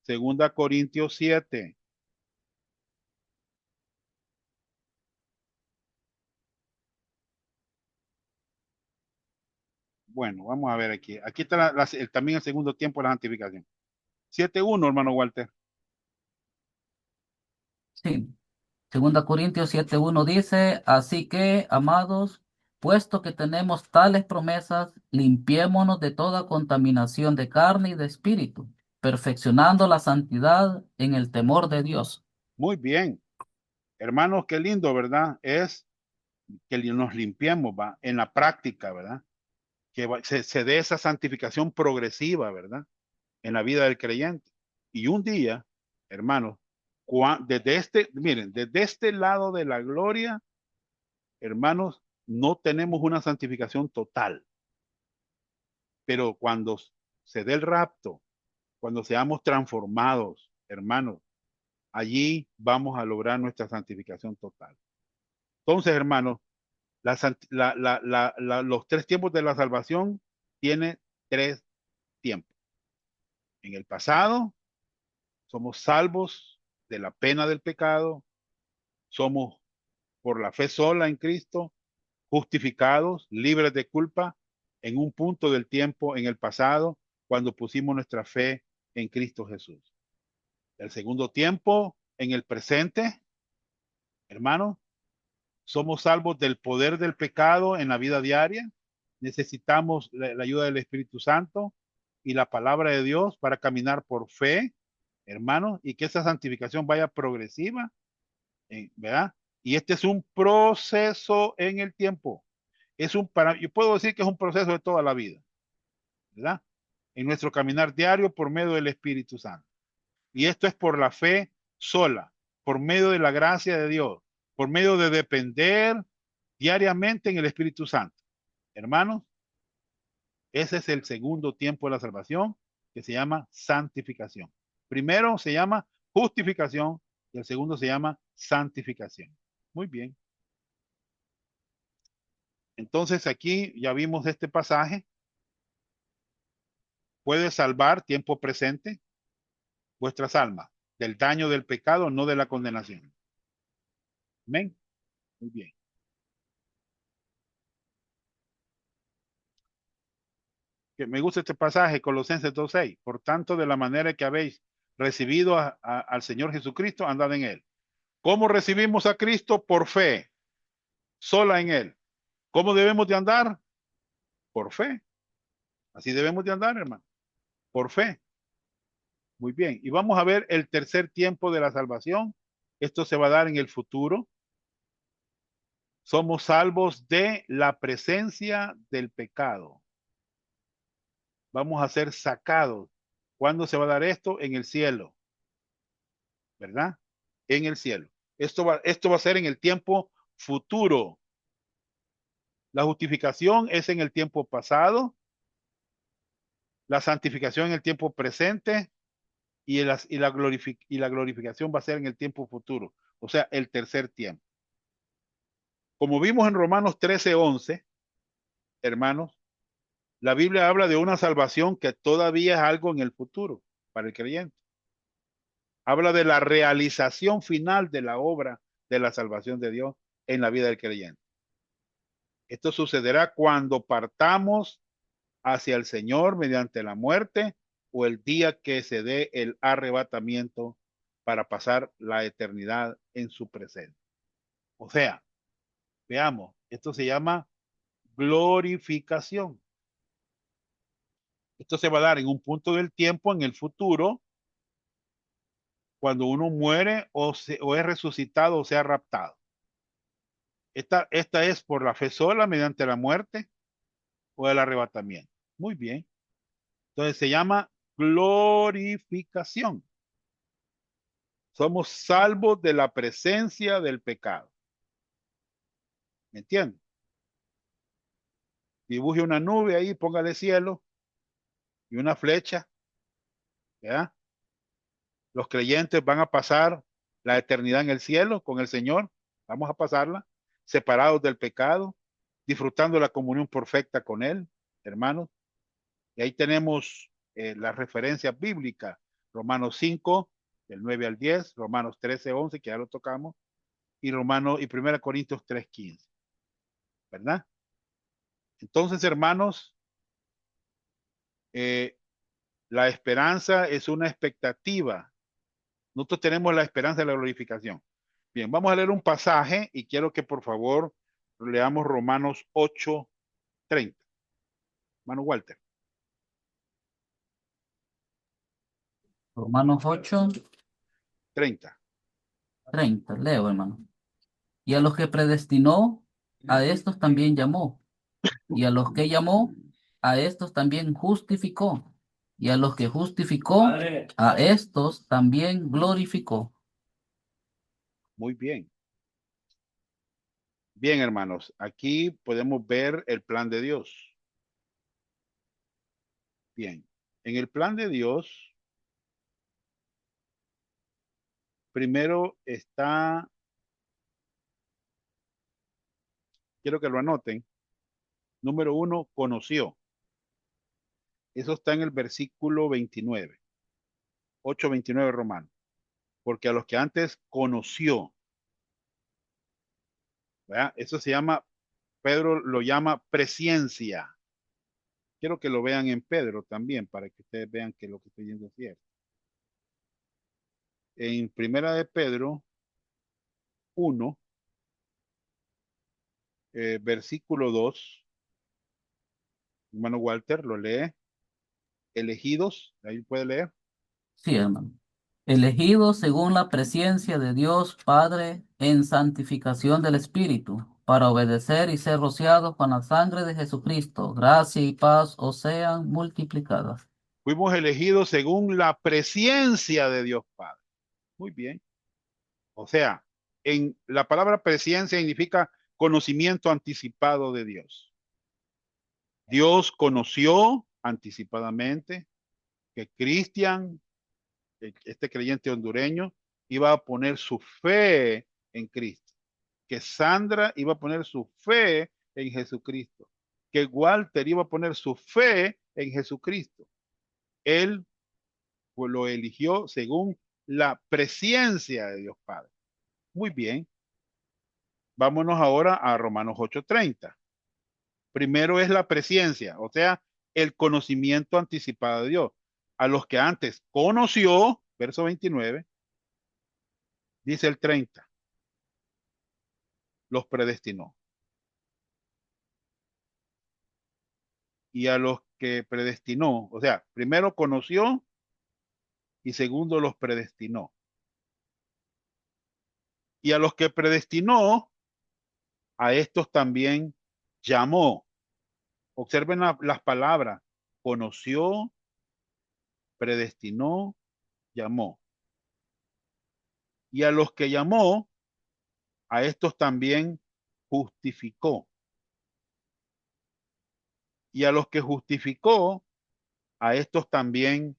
2 Corintios 7. Bueno, vamos a ver aquí. Aquí está también el segundo tiempo de la santificación. 7:1, hermano Walter. Sí. Segunda Corintios 7:1 dice, así que, amados, puesto que tenemos tales promesas, limpiémonos de toda contaminación de carne y de espíritu, perfeccionando la santidad en el temor de Dios. Muy bien. Hermanos, qué lindo, ¿verdad? Es que nos limpiemos, ¿va? En la práctica, ¿verdad? Que se dé esa santificación progresiva, ¿verdad? En la vida del creyente. Y un día, hermanos, miren, desde este lado de la gloria, hermanos, no tenemos una santificación total. Pero cuando se dé el rapto, cuando seamos transformados, hermanos, allí vamos a lograr nuestra santificación total. Entonces, hermanos, los tres tiempos de la salvación tiene tres tiempos. En el pasado, somos salvos de la pena del pecado, somos por la fe sola en Cristo, justificados, libres de culpa, en un punto del tiempo en el pasado, cuando pusimos nuestra fe en Cristo Jesús. El segundo tiempo, en el presente, hermanos, somos salvos del poder del pecado en la vida diaria. Necesitamos la ayuda del Espíritu Santo y la palabra de Dios para caminar por fe, hermanos, y que esa santificación vaya progresiva, ¿verdad? Y este es un proceso en el tiempo. Yo puedo decir que es un proceso de toda la vida, ¿verdad? En nuestro caminar diario por medio del Espíritu Santo. Y esto es por la fe sola, por medio de la gracia de Dios, por medio de depender diariamente en el Espíritu Santo. Hermanos, ese es el segundo tiempo de la salvación que se llama santificación. Primero se llama justificación y el segundo se llama santificación. Muy bien. Entonces aquí ya vimos este pasaje. Puede salvar tiempo presente vuestras almas del daño del pecado, no de la condenación. Amén. Muy bien. Que me gusta este pasaje, Colosenses 2:6. Por tanto, de la manera que habéis recibido al Señor Jesucristo, andad en él. ¿Cómo recibimos a Cristo? Por fe, sola en él. ¿Cómo debemos de andar? Por fe. Así debemos de andar, hermano. Por fe. Muy bien. Y vamos a ver el tercer tiempo de la salvación. Esto se va a dar en el futuro. Somos salvos de la presencia del pecado. Vamos a ser sacados. ¿Cuándo se va a dar esto? En el cielo. ¿Verdad? En el cielo. Esto va a ser en el tiempo futuro. La justificación es en el tiempo pasado, la santificación en el tiempo presente y la glorificación va a ser en el tiempo futuro, o sea, el tercer tiempo. Como vimos en Romanos 13:11, hermanos, la Biblia habla de una salvación que todavía es algo en el futuro para el creyente. Habla de la realización final de la obra de la salvación de Dios en la vida del creyente. Esto sucederá cuando partamos hacia el Señor mediante la muerte o el día que se dé el arrebatamiento para pasar la eternidad en su presencia. O sea, veamos, esto se llama glorificación. Esto se va a dar en un punto del tiempo en el futuro cuando uno muere o es resucitado o sea raptado. Esta es por la fe sola mediante la muerte o el arrebatamiento. Muy bien. Entonces se llama glorificación. Somos salvos de la presencia del pecado. ¿Me entienden? Dibuje una nube ahí, póngale cielo y una flecha. ¿Ya? Los creyentes van a pasar la eternidad en el cielo con el Señor. Vamos a pasarla separados del pecado, disfrutando la comunión perfecta con Él, hermanos. Y ahí tenemos las referencias bíblicas. Romanos 5, del 9 al 10, Romanos 13, 11, que ya lo tocamos, y Romanos y 1 Corintios 3, 15. ¿Verdad? Entonces, hermanos, la esperanza es una expectativa. Nosotros tenemos la esperanza de la glorificación. Bien, vamos a leer un pasaje y quiero que por favor leamos Romanos 8, 30. Hermano Walter. Romanos 8, 30. 30. Leo, hermano. Y a los que predestinó, a estos también llamó. Y a los que llamó, a estos también justificó. Y a los que justificó, a estos también glorificó. Muy bien. Bien, hermanos, aquí podemos ver el plan de Dios. Bien, en el plan de Dios, primero está, quiero que lo anoten, número 1, conoció. Eso está en el versículo 29, 8:29 Romano. Porque a los que antes conoció, ¿verdad? Eso se llama, Pedro lo llama presciencia. Quiero que lo vean en Pedro también, para que ustedes vean que lo que estoy diciendo es cierto. En primera de Pedro 1, versículo 2, hermano Walter, lo lee. Elegidos, ahí puede leer. Sí, hermano. Elegidos según la presencia de Dios Padre en santificación del Espíritu, para obedecer y ser rociados con la sangre de Jesucristo. Gracia y paz os sean multiplicadas. Fuimos elegidos según la presencia de Dios Padre. Muy bien. O sea, en la palabra presencia significa conocimiento anticipado de Dios. Dios conoció anticipadamente que Cristian, este creyente hondureño, iba a poner su fe en Cristo, que Sandra iba a poner su fe en Jesucristo, que Walter iba a poner su fe en Jesucristo. Él pues, lo eligió según la presencia de Dios Padre. Muy bien. Vámonos ahora a Romanos 8:30. Primero es la presencia, o sea, el conocimiento anticipado de Dios. A los que antes conoció, verso 29, dice el 30, los predestinó. Y a los que predestinó, o sea, primero conoció y segundo los predestinó. Y a los que predestinó, a estos también llamó. Observen las palabras. Conoció, predestinó, llamó. Y a los que llamó, a estos también justificó. Y a los que justificó, a estos también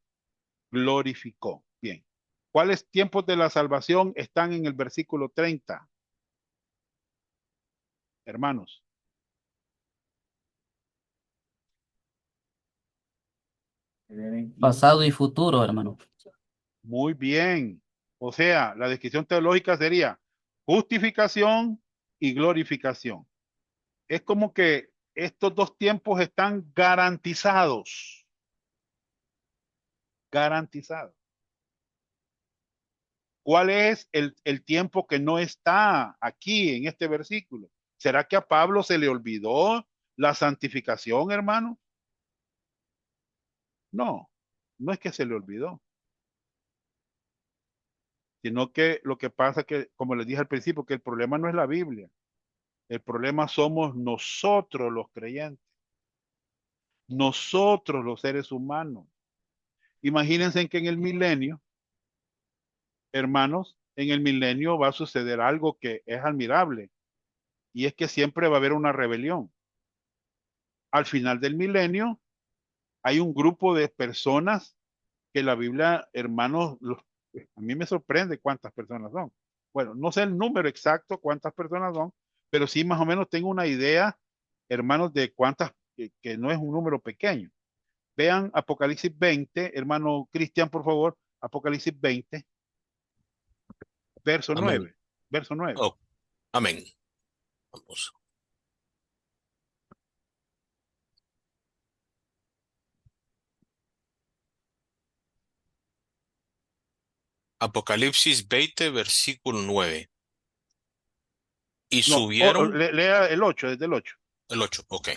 glorificó. Bien. ¿Cuáles tiempos de la salvación están en el versículo 30? Hermanos. Pasado y futuro, hermano. Muy bien. O sea, la descripción teológica sería justificación y glorificación. Es como que estos dos tiempos están garantizados. Garantizados. ¿Cuál es el tiempo que no está aquí en este versículo? ¿Será que a Pablo se le olvidó la santificación, hermano? No, no es que se le olvidó. sino que lo que pasa que, como les dije al principio, que el problema no es la Biblia, el problema somos nosotros los creyentes, nosotros los seres humanos. Imagínense que en el milenio, hermanos, en el milenio va a suceder algo que es admirable, y es que siempre va a haber una rebelión. Al final del milenio hay un grupo de personas que la Biblia, hermanos, a mí me sorprende cuántas personas son. Bueno, no sé el número exacto, cuántas personas son, pero sí más o menos tengo una idea, hermanos, de cuántas, que no es un número pequeño. Vean Apocalipsis 20, hermano Cristian, por favor, Apocalipsis 20, verso Amén. 9, verso 9. Oh, amén. Vamos. Apocalipsis 20, versículo 9. Y No, subieron, lea el 8, desde el 8. el 8, ok.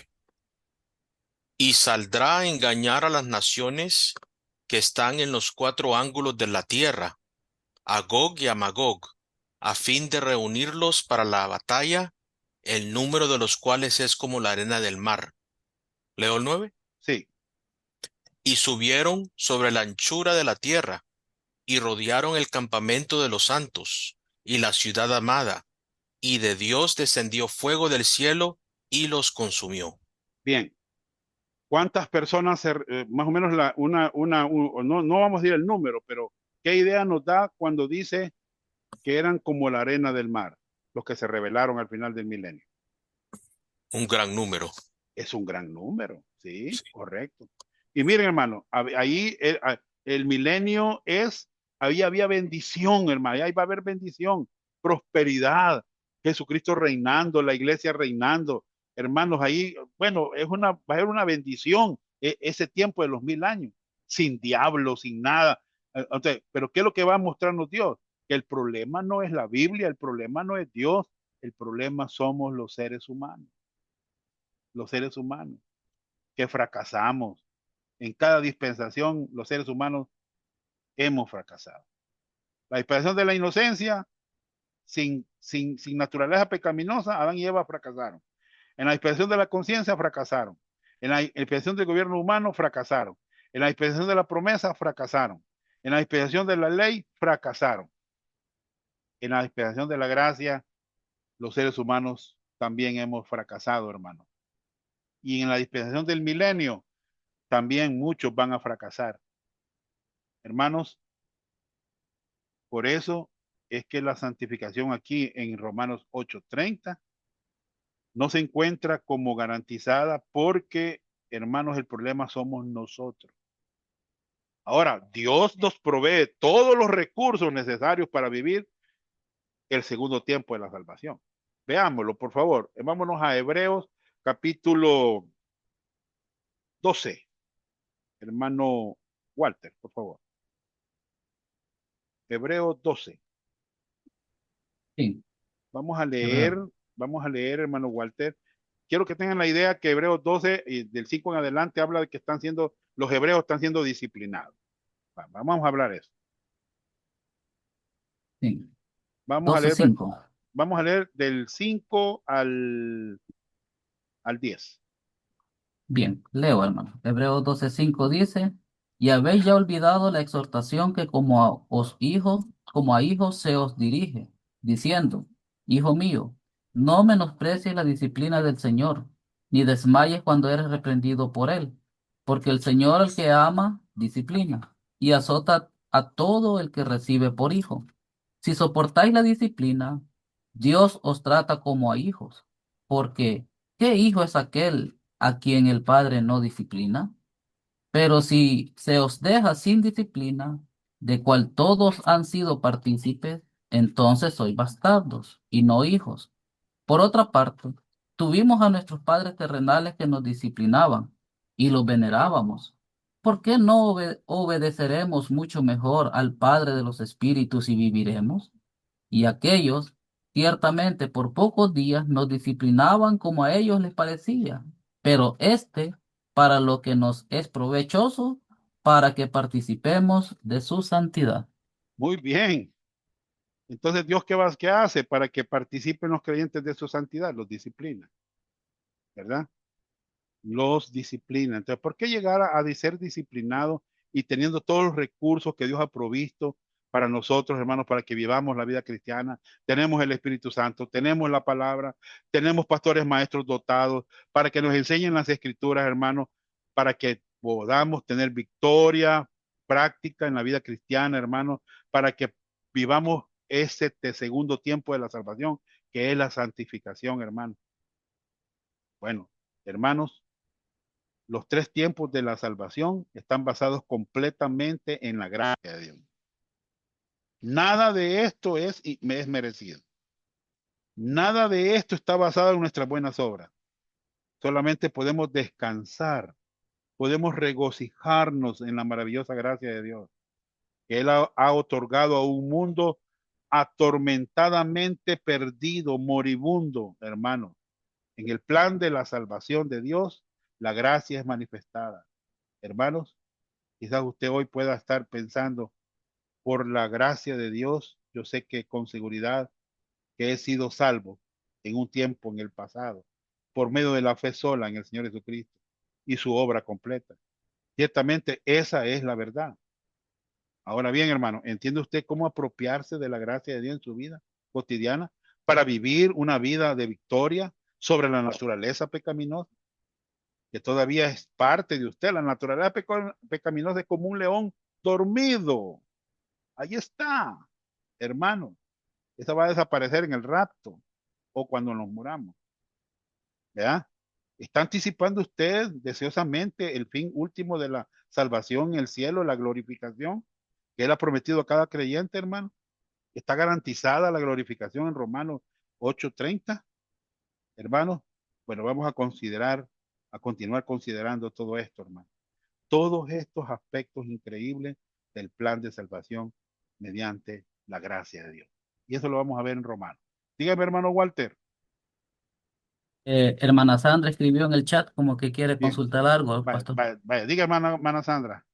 Y saldrá a engañar a las naciones que están en los cuatro ángulos de la tierra, a Gog y a Magog, a fin de reunirlos para la batalla, el número de los cuales es como la arena del mar. ¿Leo el 9? Sí, Y subieron sobre la anchura de la tierra, y rodearon el campamento de los santos, y la ciudad amada, y de Dios descendió fuego del cielo, y los consumió. bien. ¿Cuántas personas, más o menos, no, no vamos a decir el número, pero qué idea nos da cuando dice que eran como la arena del mar, los que se rebelaron al final del milenio? Un gran número. Es un gran número, sí, Sí. correcto. Y miren, hermano, ahí el milenio es, ahí había bendición, hermano, ahí va a haber bendición, prosperidad, Jesucristo reinando, la iglesia reinando, hermanos, ahí, bueno, va a haber una bendición ese tiempo de los 1000 años, sin diablo, sin nada. Pero ¿qué es lo que va a mostrarnos Dios? Que el problema no es la Biblia, el problema no es Dios, el problema somos los seres humanos que fracasamos. En cada dispensación, los seres humanos hemos fracasado. La dispensación de la inocencia, sin naturaleza pecaminosa, Adán y Eva fracasaron. En la dispensación de la conciencia, fracasaron. En la dispensación del gobierno humano, fracasaron. En la dispensación de la promesa, fracasaron. En la dispensación de la ley, fracasaron. En la dispensación de la gracia, los seres humanos también hemos fracasado, hermano. Y en la dispensación del milenio, también muchos van a fracasar. Hermanos, por eso es que la santificación aquí en Romanos 8:30 no se encuentra como garantizada porque, hermanos, el problema somos nosotros. Ahora, Dios nos provee todos los recursos necesarios para vivir el segundo tiempo de la salvación. Veámoslo, por favor. Vámonos a Hebreos capítulo 12. Hermano Walter, por favor. Hebreos 12. Sí, Vamos a leer, Hebreo. vamos a leer, hermano Walter. Quiero que tengan la idea que Hebreos 12 y del 5 en adelante habla de que los hebreos están siendo disciplinados. Vamos a hablar eso. Sí. Vamos a doce leer, cinco. vamos a leer del 5 al 10. Bien, leo, hermano. Hebreos 12:5 dice, y habéis ya olvidado la exhortación que como a hijos se os dirige, diciendo, Hijo mío, no menosprecies la disciplina del Señor, ni desmayes cuando eres reprendido por él, porque el Señor al que ama, disciplina, y azota a todo el que recibe por hijo. Si soportáis la disciplina, Dios os trata como a hijos, porque ¿qué hijo es aquel a quien el Padre no disciplina? Pero si se os deja sin disciplina, de cual todos han sido partícipes, entonces sois bastardos y no hijos. Por otra parte, tuvimos a nuestros padres terrenales que nos disciplinaban y los venerábamos. ¿Por qué no obedeceremos mucho mejor al Padre de los Espíritus y viviremos? Y aquellos, ciertamente por pocos días, nos disciplinaban como a ellos les parecía, pero para lo que nos es provechoso, para que participemos de su santidad. Muy bien. Entonces, ¿Dios qué hace para que participen los creyentes de su santidad? Los disciplina, ¿verdad? Los disciplina. Entonces, ¿por qué llegar a ser disciplinado y teniendo todos los recursos que Dios ha provisto para nosotros, hermanos, para que vivamos la vida cristiana? Tenemos el Espíritu Santo, tenemos la palabra, tenemos pastores maestros dotados para que nos enseñen las escrituras, hermanos, para que podamos tener victoria práctica en la vida cristiana, hermanos, para que vivamos ese segundo tiempo de la salvación, que es la santificación, hermanos. Bueno, hermanos, los tres tiempos de la salvación están basados completamente en la gracia de Dios. Nada de esto es merecido. Nada de esto está basado en nuestras buenas obras. Solamente podemos descansar, podemos regocijarnos en la maravillosa gracia de Dios, que Él ha otorgado a un mundo atormentadamente perdido, moribundo, hermano. En el plan de la salvación de Dios, la gracia es manifestada. Hermanos, quizás usted hoy pueda estar pensando, por la gracia de Dios, yo sé que con seguridad que he sido salvo en un tiempo en el pasado, por medio de la fe sola en el Señor Jesucristo y su obra completa. Ciertamente esa es la verdad. Ahora bien, hermano, ¿entiende usted cómo apropiarse de la gracia de Dios en su vida cotidiana para vivir una vida de victoria sobre la naturaleza pecaminosa, que todavía es parte de usted? La naturaleza pecaminosa es como un león dormido. Ahí está, hermano. Esa va a desaparecer en el rapto o cuando nos muramos. ¿Ya? ¿Está anticipando usted deseosamente el fin último de la salvación, el cielo, la glorificación que Él ha prometido a cada creyente, hermano? ¿Está garantizada la glorificación en Romanos 8:30, hermano? Bueno, vamos a continuar considerando todo esto, hermano. Todos estos aspectos increíbles del plan de salvación mediante la gracia de Dios. Y eso lo vamos a ver en Romanos. Dígame, hermano Walter. Hermana Sandra escribió en el chat como que quiere Bien, consultar algo, vaya, pastor. vaya, vaya. Diga, hermana Sandra.